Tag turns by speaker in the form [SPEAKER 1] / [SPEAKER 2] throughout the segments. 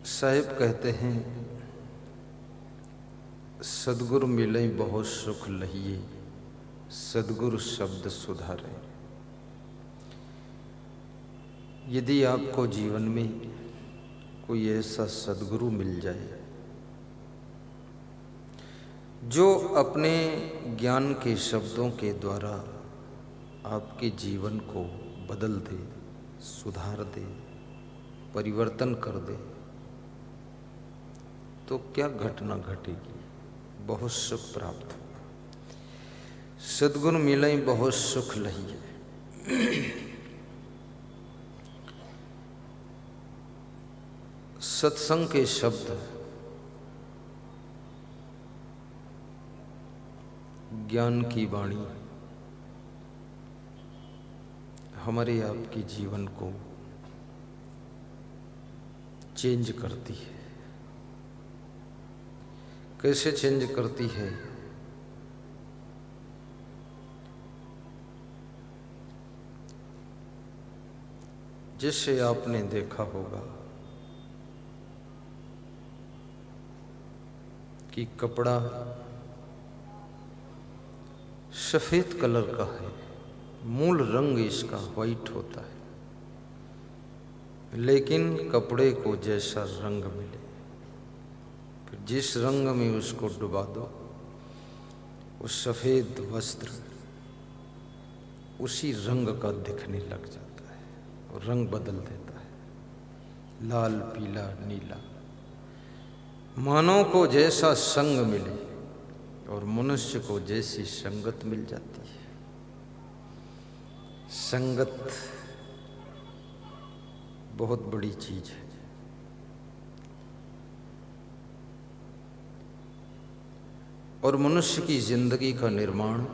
[SPEAKER 1] साहिब कहते हैं, सदगुरु मिले बहुत सुख लहिए, सदगुरु शब्द सुधारे। यदि आपको जीवन में कोई ऐसा सदगुरु मिल जाए जो अपने ज्ञान के शब्दों के द्वारा आपके जीवन को बदल दे, सुधार दे, परिवर्तन कर दे, तो क्या घटना घटेगी? बहुत सुख प्राप्त होगा। सद्गुरु मिले बहुत सुख लहिए। सत्संग के शब्द, ज्ञान की वाणी हमारे आपके जीवन को चेंज करती है। कैसे चेंज करती है? जिससे आपने देखा होगा कि कपड़ा सफेद कलर का है, मूल रंग इसका वाइट होता है, लेकिन कपड़े को जैसा रंग मिले, फिर जिस रंग में उसको डुबा दो, वो सफेद वस्त्र उसी रंग का दिखने लग जाता है और रंग बदल देता है, लाल, पीला, नीला। मानव को जैसा संग मिले और मनुष्य को जैसी संगत मिल जाती है। संगत बहुत बड़ी चीज है। और मनुष्य की जिंदगी का निर्माण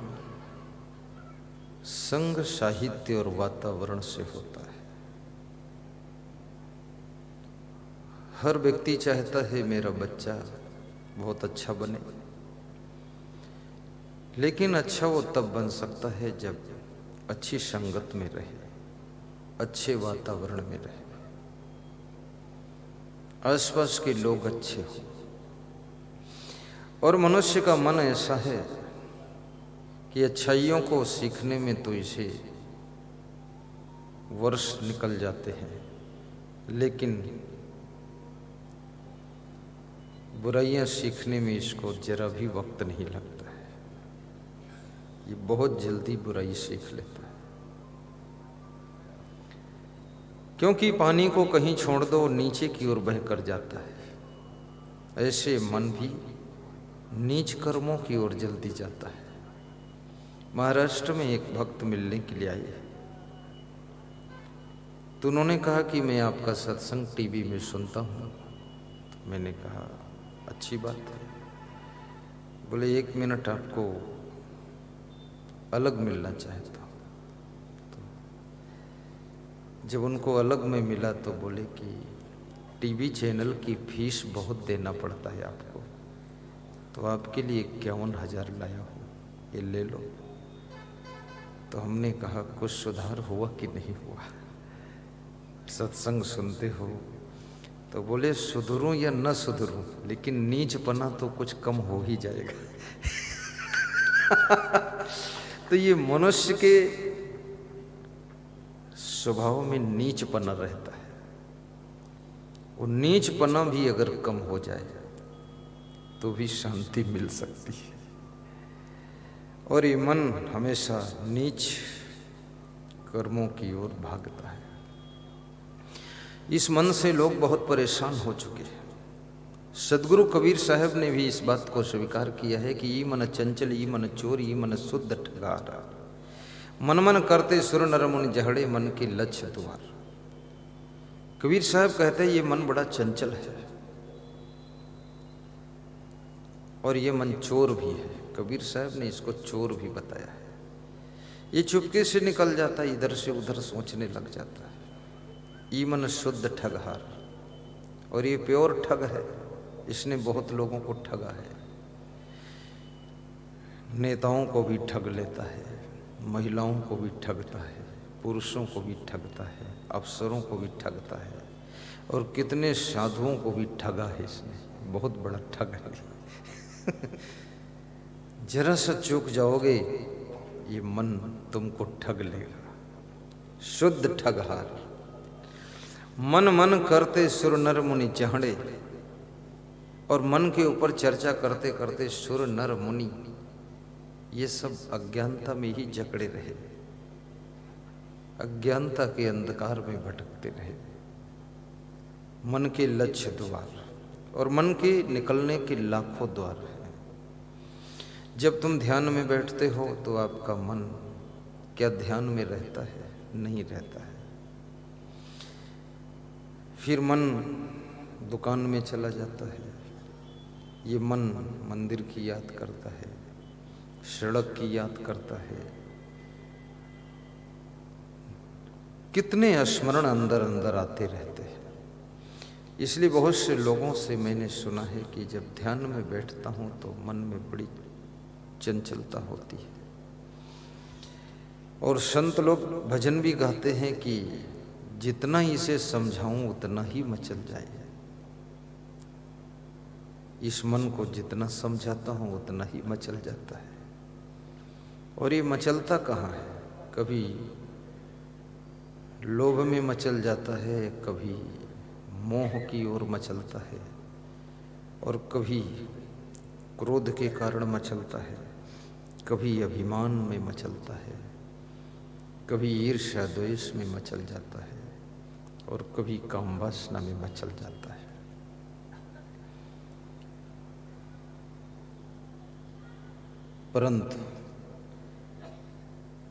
[SPEAKER 1] संग, साहित्य और वातावरण से होता है। हर व्यक्ति चाहता है मेरा बच्चा बहुत अच्छा बने, लेकिन अच्छा वो तब बन सकता है जब अच्छी संगत में रहे, अच्छे वातावरण में रहे, आसपास के लोग अच्छे हों। और मनुष्य का मन ऐसा है कि अच्छाइयों को सीखने में तो इसे वर्ष निकल जाते हैं, लेकिन बुराइयां सीखने में इसको जरा भी वक्त नहीं लगता है। ये बहुत जल्दी बुराई सीख लेता है, क्योंकि पानी को कहीं छोड़ दो नीचे की ओर बह कर जाता है। ऐसे मन भी नीच कर्मों की ओर जल्दी जाता है। महाराष्ट्र में एक भक्त मिलने के लिए आए, तो उन्होंने कहा कि मैं आपका सत्संग टीवी में सुनता हूँ। तो मैंने कहा अच्छी बात है। बोले 1 मिनट आपको अलग मिलना चाहता हूँ। तो जब उनको अलग में मिला तो बोले कि टीवी चैनल की फीस बहुत देना पड़ता है आपको, तो आपके लिए 51,000 लाया हूँ, ये ले लो। तो हमने कहा कुछ सुधार हुआ कि नहीं हुआ? सत्संग सुनते हो? तो बोले सुधरूं या न सुधरूं, लेकिन नीचपना तो कुछ कम हो ही जाएगा। तो ये मनुष्य के स्वभाव में नीचपना रहता है। वो नीचपना भी अगर कम हो जाए तो भी शांति मिल सकती है। और ये मन हमेशा नीच कर्मों की ओर भागता है। इस मन से लोग बहुत परेशान हो चुके हैं। सदगुरु कबीर साहब ने भी इस बात को स्वीकार किया है कि ई मन चंचल, ई मन चोर, ई मन शुद्ध ठगारा, मन मन करते सुर नर मुनि जहड़े, मन के लक्ष्य द्वार। कबीर साहब कहते हैं ये मन बड़ा चंचल है और ये मन चोर भी है। कबीर साहब ने इसको चोर भी बताया है। ये चुपके से निकल जाता है, इधर से उधर सोचने लग जाता है। ई मन शुद्ध ठगहार, और ये प्योर ठग है। इसने बहुत लोगों को ठगा है। नेताओं को भी ठग लेता है, महिलाओं को भी ठगता है, पुरुषों को भी ठगता है, अफसरों को भी ठगता है, और कितने साधुओं को भी ठगा है इसने, बहुत बड़ा ठग है। जरा सा चूक जाओगे ये मन तुमको ठग लेगा, शुद्ध ठगहार। मन मन करते सुर नर मुनि चढ़े, और मन के ऊपर चर्चा करते करते सुर नर मुनि ये सब अज्ञानता में ही जकड़े रहे, अज्ञानता के अंधकार में भटकते रहे। मन के लक्ष्य द्वार और मन के निकलने के लाखों द्वार हैं। जब तुम ध्यान में बैठते हो तो आपका मन क्या ध्यान में रहता है? नहीं रहता है। फिर मन दुकान में चला जाता है, ये मन मंदिर की याद करता है, सड़क की याद करता है। कितने स्मरण अंदर अंदर आते रहते हैं। इसलिए बहुत से लोगों से मैंने सुना है कि जब ध्यान में बैठता हूं तो मन में बड़ी चंचलता होती है। और संत लोग भजन भी गाते हैं कि जितना इसे समझाऊं उतना ही मचल जाए। इस मन को जितना समझाता हूं उतना ही मचल जाता है। और ये मचलता कहाँ है? कभी लोभ में मचल जाता है, कभी मोह की ओर मचलता है, और कभी क्रोध के कारण मचलता है, कभी अभिमान में मचलता है, कभी ईर्ष्या द्वेष में मचल जाता है, और कभी काम वासना में मचल जाता है। परंतु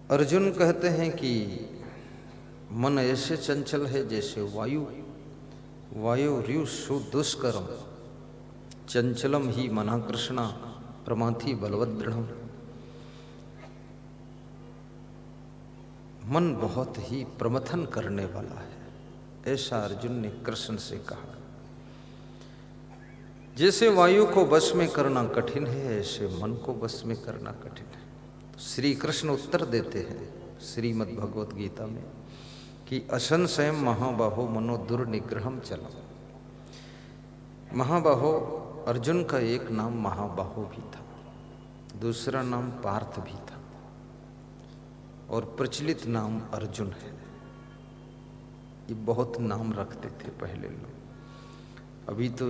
[SPEAKER 1] अर्जुन कहते हैं कि मन ऐसे चंचल है जैसे वायु र्युषु दुष्करम चंचलम ही मना कृष्णा प्रमाथि बलवदृढ़। मन बहुत ही प्रमथन करने वाला है, ऐसा अर्जुन ने कृष्ण से कहा। जैसे वायु को वश में करना कठिन है, ऐसे मन को वश में करना कठिन है। तो श्री कृष्ण उत्तर देते हैं श्रीमद् भगवत गीता में कि असंशयम महाबाहो मनो दुर्निग्रहम चलम। महाबाहो, अर्जुन का एक नाम महाबाहो भी था, दूसरा नाम पार्थ भी था, और प्रचलित नाम अर्जुन है। ये बहुत नाम रखते थे पहले लोग। अभी तो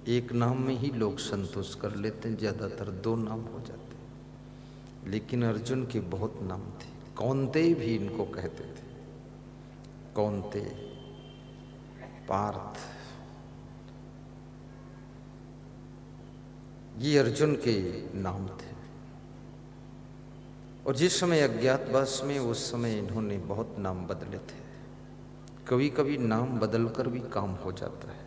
[SPEAKER 1] एक नाम में ही लोग संतोष कर लेते हैं, ज्यादातर 2 नाम हो जाते। लेकिन अर्जुन के बहुत नाम थे। कौन्तेय भी इनको कहते थे, कौन्तेय, पार्थ, ये अर्जुन के नाम थे। और जिस समय अज्ञातवास में, उस समय इन्होंने बहुत नाम बदले थे। कभी कभी नाम बदलकर भी काम हो जाता है,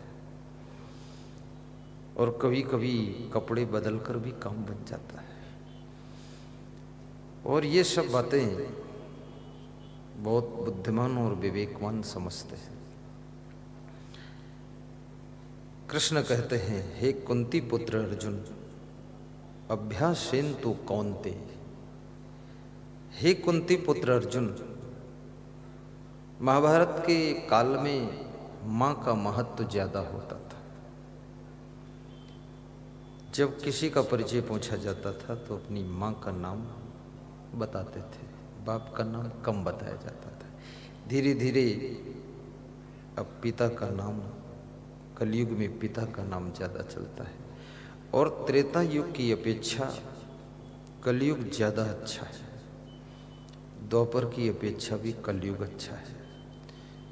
[SPEAKER 1] और कभी कभी कपड़े बदलकर भी काम बन जाता है। और ये सब बातें बहुत बुद्धिमान और विवेकवान समझते हैं। कृष्ण कहते हैं, हे कुंती पुत्र अर्जुन, अभ्यासेन तु कौन्तेय। हे कुंती पुत्र अर्जुन, महाभारत के काल में मां का महत्व ज्यादा होता था। जब किसी का परिचय पूछा जाता था तो अपनी मां का नाम बताते थे, बाप का नाम कम बताया जाता था। धीरे धीरे अब पिता का नाम, कलयुग में पिता का नाम ज्यादा चलता है। और त्रेता युग की अपेक्षा कलयुग ज्यादा अच्छा है, द्वापर की अपेक्षा भी कलयुग अच्छा है,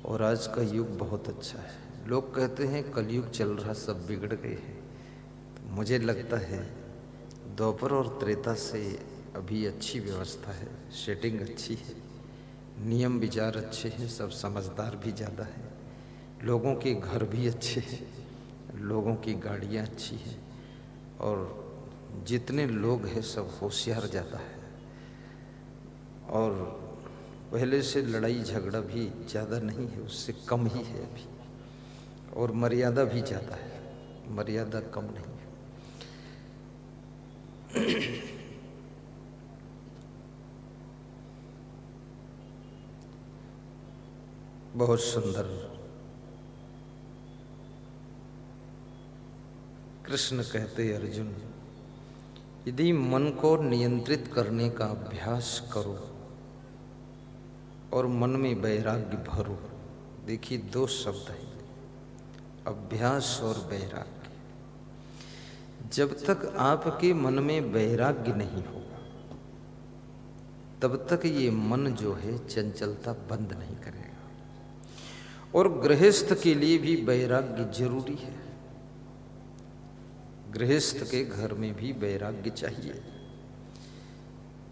[SPEAKER 1] और आज का युग बहुत अच्छा है। लोग कहते हैं कलयुग चल रहा, सब बिगड़ गए हैं। तो मुझे लगता है द्वापर और त्रेता से अभी अच्छी व्यवस्था है, सेटिंग अच्छी है, नियम विचार अच्छे हैं, सब समझदार भी ज़्यादा है, लोगों के घर भी अच्छे हैं, लोगों की गाड़ियाँ अच्छी हैं, और जितने लोग हैं सब होशियार ज़्यादा है। और पहले से लड़ाई झगड़ा भी ज़्यादा नहीं है, उससे कम ही है अभी। और मर्यादा भी ज़्यादा है, मर्यादा कम नहीं है। बहुत सुंदर कृष्ण कहते अर्जुन, यदि मन को नियंत्रित करने का अभ्यास करो और मन में वैराग्य भरो। देखिए, दो शब्द हैं, अभ्यास और वैराग्य। जब तक आपके मन में वैराग्य नहीं होगा तब तक ये मन जो है चंचलता बंद नहीं करेगा। और गृहस्थ के लिए भी वैराग्य जरूरी है। गृहस्थ के घर में भी वैराग्य चाहिए,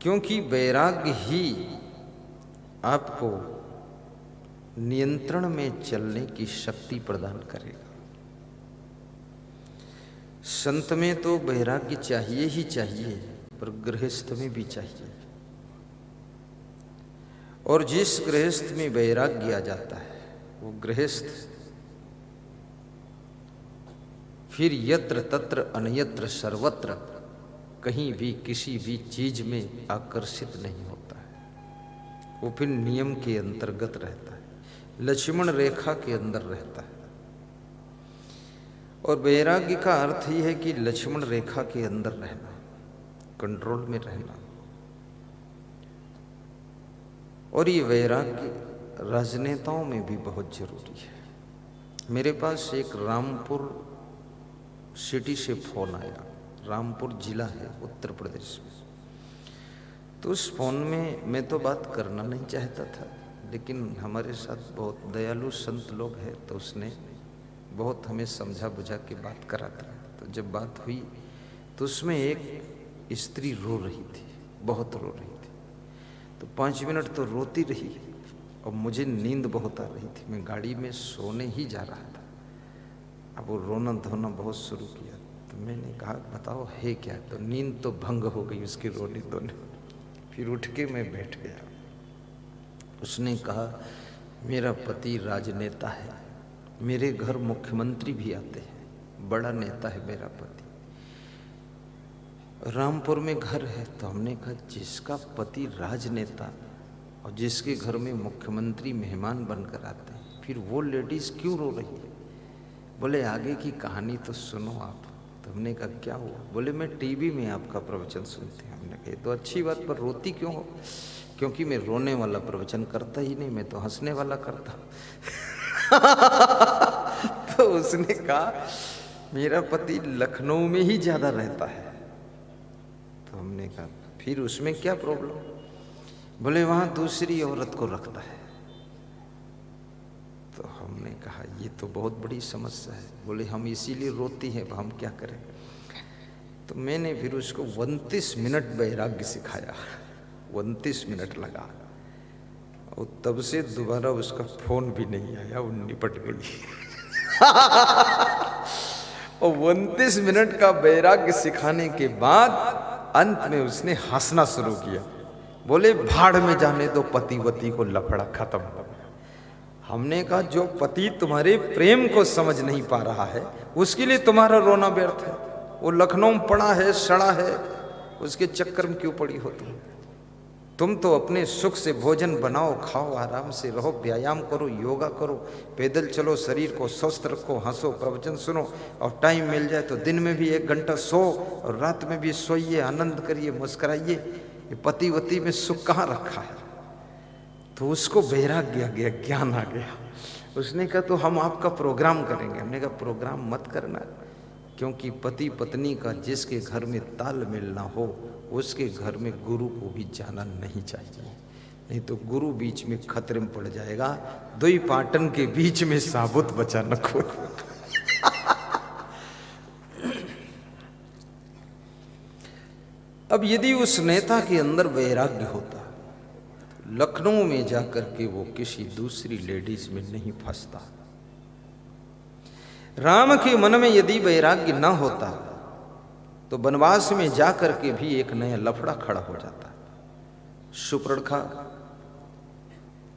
[SPEAKER 1] क्योंकि वैराग्य ही आपको नियंत्रण में चलने की शक्ति प्रदान करेगा। संत में तो वैराग्य चाहिए ही चाहिए, पर गृहस्थ में भी चाहिए। और जिस गृहस्थ में वैराग्य आ जाता है वो गृहस्थ फिर यत्र तत्र अन्यत्र सर्वत्र कहीं भी किसी भी चीज में आकर्षित नहीं होता है। वो फिर नियम के अंतर्गत रहता है, लक्ष्मण रेखा के अंदर रहता है। और वैराग्य का अर्थ ही है कि लक्ष्मण रेखा के अंदर रहना, कंट्रोल में रहना। और ये वैराग्य राजनेताओं में भी बहुत जरूरी है। मेरे पास एक रामपुर सिटी से फोन आया, रामपुर जिला है उत्तर प्रदेश में। तो उस फोन में मैं तो बात करना नहीं चाहता था, लेकिन हमारे साथ बहुत दयालु संत लोग हैं, तो उसने बहुत हमें समझा बुझा के बात करा था। तो जब बात हुई तो उसमें एक स्त्री रो रही थी, बहुत रो रही थी। तो 5 मिनट तो रोती रही और मुझे नींद बहुत आ रही थी। मैं गाड़ी में सोने ही जा रहा था। अब वो रोना धोना बहुत शुरू किया। तो मैंने कहा बताओ है क्या? तो नींद तो भंग हो गई उसकी रोने धोने। फिर उठ के मैं बैठ गया। उसने कहा मेरा पति राजनेता है, मेरे घर मुख्यमंत्री भी आते हैं, बड़ा नेता है मेरा पति, रामपुर में घर है। तो हमने कहा जिसका पति राजनेता और जिसके घर में मुख्यमंत्री मेहमान बनकर आते हैं, फिर वो लेडीज क्यों रो रही है? बोले आगे की कहानी तो सुनो आप। तो हमने कहा क्या हुआ? बोले मैं टीवी में आपका प्रवचन सुनती हूँ। हमने कहा तो अच्छी बात, पर रोती क्यों हो? क्योंकि मैं रोने वाला प्रवचन करता ही नहीं, मैं तो हंसने वाला करता। तो उसने कहा मेरा पति लखनऊ में ही ज्यादा रहता है। तो हमने कहा फिर उसमें क्या प्रॉब्लम? बोले वहां दूसरी औरत को रखता है। तो हमने कहा ये तो बहुत बड़ी समस्या है। बोले हम इसीलिए रोती हैं, हम क्या करें? तो मैंने फिर उसको 29 मिनट वैराग्य सिखाया। 29 मिनट लगा और तब से दोबारा उसका फोन भी नहीं आया, वो निपट गई। और 29 मिनट का वैराग्य सिखाने के बाद अंत में उसने हंसना शुरू किया। बोले भाड़ में जाने दो पतिवती को, लफड़ा खत्म हो गया। हमने कहा जो पति तुम्हारे प्रेम को समझ नहीं पा रहा है उसके लिए तुम्हारा रोना व्यर्थ है। वो लखनऊ में पड़ा है, सड़ा है, उसके चक्कर में क्यों पड़ी हो तुम तो अपने सुख से भोजन बनाओ, खाओ, आराम से रहो, व्यायाम करो, योगा करो, पैदल चलो, शरीर को स्वस्थ रखो, हंसो, प्रवचन सुनो, और टाइम मिल जाए तो दिन में भी 1 घंटा सो और रात में भी सोइए, आनंद करिए, मुस्कुराइए। ये पति वती में सुख कहाँ रखा है? तो उसको वैराग्य आ गया, ज्ञान आ गया। उसने कहा तो हम आपका प्रोग्राम करेंगे। हमने कहा प्रोग्राम मत करना, क्योंकि पति पत्नी का जिसके घर में तालमेल ना हो उसके घर में गुरु को भी जाना नहीं चाहिए, नहीं तो गुरु बीच में खतरे में पड़ जाएगा। 2 पाटन के बीच में साबुत बचा न खो। अब यदि उस नेता के अंदर वैराग्य होता तो लखनऊ में जाकर के वो किसी दूसरी लेडीज में नहीं फंसता। राम के मन में यदि वैराग्य न होता तो वनवास में जाकर के भी एक नया लफड़ा खड़ा हो जाता। शूर्पणखा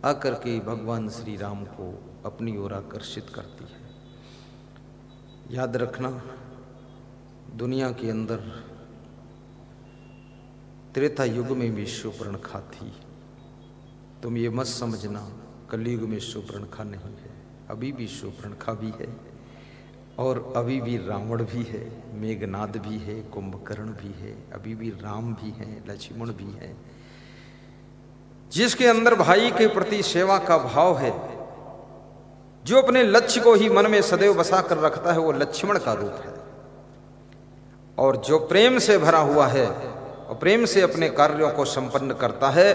[SPEAKER 1] आकर के भगवान श्री राम को अपनी ओर आकर्षित करती है। याद रखना, दुनिया के अंदर त्रेता युग में भी शूर्पणखा थी। तुम ये मत समझना कलयुग में शूर्पणखा नहीं है, अभी भी शूर्पणखा भी है। और अभी भी रावण भी है, मेघनाद भी है, कुंभकर्ण भी है, अभी भी राम भी हैं, लक्ष्मण भी हैं। जिसके अंदर भाई के प्रति सेवा का भाव है, जो अपने लक्ष्य को ही मन में सदैव बसा कर रखता है, वो लक्ष्मण का रूप है। और जो प्रेम से भरा हुआ है और प्रेम से अपने कार्यों को संपन्न करता है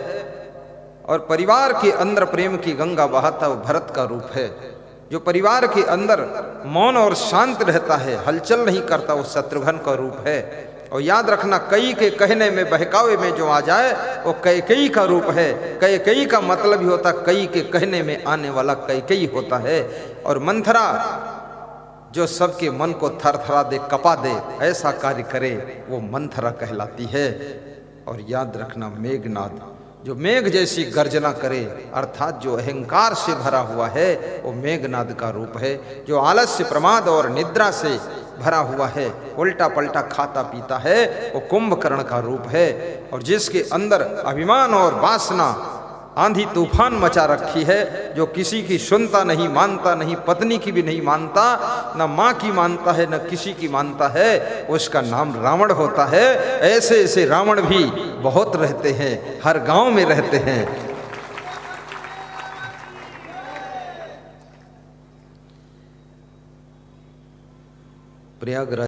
[SPEAKER 1] और परिवार के अंदर प्रेम की गंगा बहाता, वो भरत का रूप है। जो परिवार के अंदर मौन और शांत रहता है, हलचल नहीं करता, वो शत्रुघ्न का रूप है। और याद रखना, कई के कहने में बहकावे में जो आ जाए वो कैकेयी का रूप है। कैकेयी का मतलब ही होता कई के कहने में आने वाला कैकेयी होता है। और मंथरा जो सबके मन को थरथरा दे, कपा दे, ऐसा कार्य करे, वो मंथरा कहलाती है। और याद रखना, मेघनाद जो मेघ जैसी गर्जना करे, अर्थात जो अहंकार से भरा हुआ है, वो मेघनाद का रूप है। जो आलस्य, प्रमाद और निद्रा से भरा हुआ है, उल्टा पलटा खाता पीता है, वो कुंभकर्ण का रूप है। और जिसके अंदर अभिमान और वासना आंधी तूफान मचा रखी है, जो किसी की सुनता नहीं, मानता नहीं, पत्नी की भी नहीं मानता, न माँ की मानता है, न किसी की मानता है, उसका नाम रावण होता है। ऐसे ऐसे रावण भी बहुत रहते हैं, हर गांव में रहते हैं। प्रयागराज